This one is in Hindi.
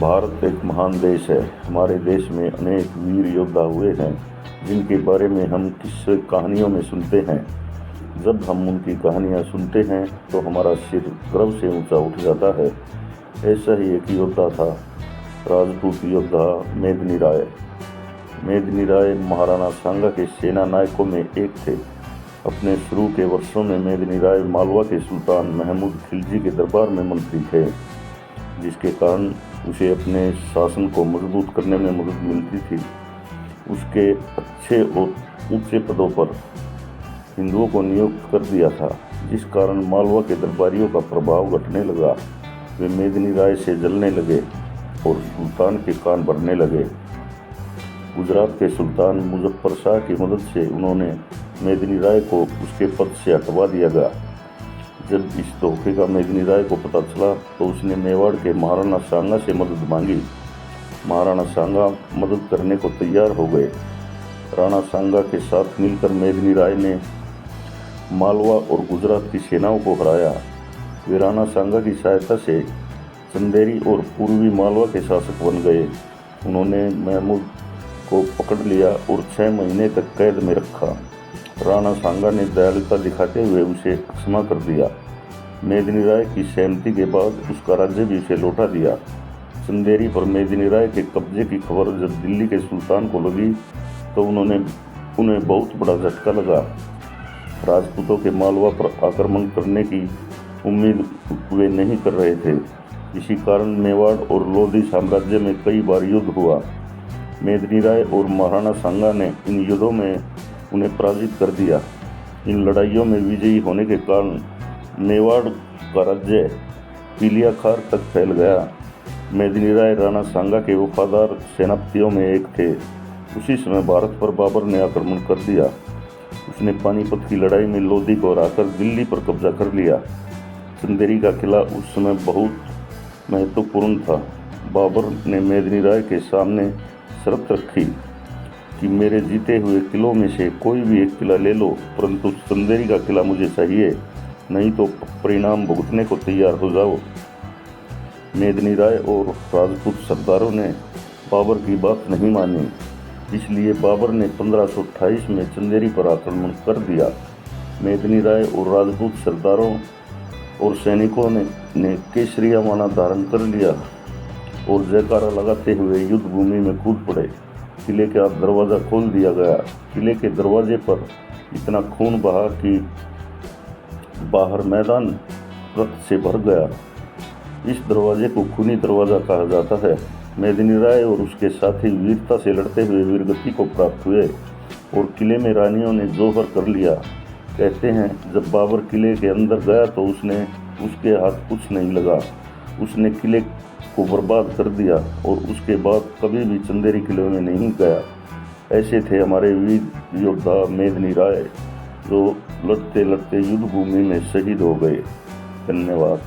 भारत एक महान देश है। हमारे देश में अनेक वीर योद्धा हुए हैं जिनके बारे में हम किस्से कहानियों में सुनते हैं। जब हम उनकी कहानियाँ सुनते हैं तो हमारा सिर गर्व से ऊंचा उठ जाता है। ऐसा ही एक योद्धा था, राजपूत योद्धा मेदिनी राय। मेदिनी राय महाराणा सांगा के सेना नायकों में एक थे। अपने शुरू के वर्षों में मेदिनी राय मालवा के सुल्तान महमूद खिलजी के दरबार में मंत्री थे, जिसके कारण उसे अपने शासन को मजबूत करने में मदद मिलती थी। उसके अच्छे और ऊंचे पदों पर हिंदुओं को नियुक्त कर दिया था, जिस कारण मालवा के दरबारियों का प्रभाव घटने लगा। वे मेदिनी राय से जलने लगे और सुल्तान के कान भरने लगे। गुजरात के सुल्तान मुजफ्फर शाह की मदद से उन्होंने मेदिनी राय को उसके पद से हटवा दिया गया। जब इस धोखे का मेदिनी राय को पता चला तो उसने मेवाड़ के महाराणा सांगा से मदद मांगी। महाराणा सांगा मदद करने को तैयार हो गए। राणा सांगा के साथ मिलकर मेदिनी राय ने मालवा और गुजरात की सेनाओं को हराया। वे राणा सांगा की सहायता से चंदेरी और पूर्वी मालवा के शासक बन गए। उन्होंने महमूद को पकड़ लिया और 6 महीने तक कैद में रखा। राणा सांगा ने दयालुता दिखाते हुए उसे क्षमा कर दिया। मेदिनी राय की सहमति के बाद उसका राज्य भी उसे लौटा दिया। चंदेरी पर मेदिनी राय के कब्जे की खबर जब दिल्ली के सुल्तान को लगी तो उन्हें बहुत बड़ा झटका लगा। राजपूतों के मालवा पर आक्रमण करने की उम्मीद वे नहीं कर रहे थे। इसी कारण मेवाड़ और लोधी साम्राज्य में कई बार युद्ध हुआ। मेदिनी राय और महाराणा सांगा ने इन युद्धों में उन्हें पराजित कर दिया। इन लड़ाइयों में विजयी होने के कारण मेवाड़ का राज्य पीलियाखार तक फैल गया। मेदिनी राय राणा सांगा के वफादार सेनापतियों में एक थे। उसी समय भारत पर बाबर ने आक्रमण कर दिया। उसने पानीपत की लड़ाई में लोधी को हराकर दिल्ली पर कब्जा कर लिया। चंदेरी का किला उस समय बहुत महत्वपूर्ण था। बाबर ने मेदिनी राय के सामने शर्त रखी कि मेरे जीते हुए किलों में से कोई भी एक किला ले लो, परंतु चंदेरी का किला मुझे चाहिए, नहीं तो परिणाम भुगतने को तैयार हो जाओ। मेदिनी राय और राजपूत सरदारों ने बाबर की बात नहीं मानी, इसलिए बाबर ने 1528 में चंदेरी पर आक्रमण कर दिया। मेदिनी राय और राजपूत सरदारों और सैनिकों ने केसरिया माना धारण कर लिया और जयकारा लगाते हुए युद्ध भूमि में कूद पड़े। किले का दरवाज़ा खोल दिया गया। किले के दरवाजे पर इतना खून बहा कि बाहर मैदान रक्त से भर गया। इस दरवाजे को खूनी दरवाज़ा कहा जाता है। मेदिनी राय और उसके साथी वीरता से लड़ते हुए वीरगति को प्राप्त हुए और किले में रानियों ने जोहर कर लिया। कहते हैं जब बाबर किले के अंदर गया तो उसके हाथ कुछ नहीं लगा। उसने किले को बर्बाद कर दिया और उसके बाद कभी भी चंदेरी किले में नहीं गया। ऐसे थे हमारे वीर योद्धा मेदिनी राय, जो लड़ते लड़ते युद्ध भूमि में शहीद हो गए। धन्यवाद।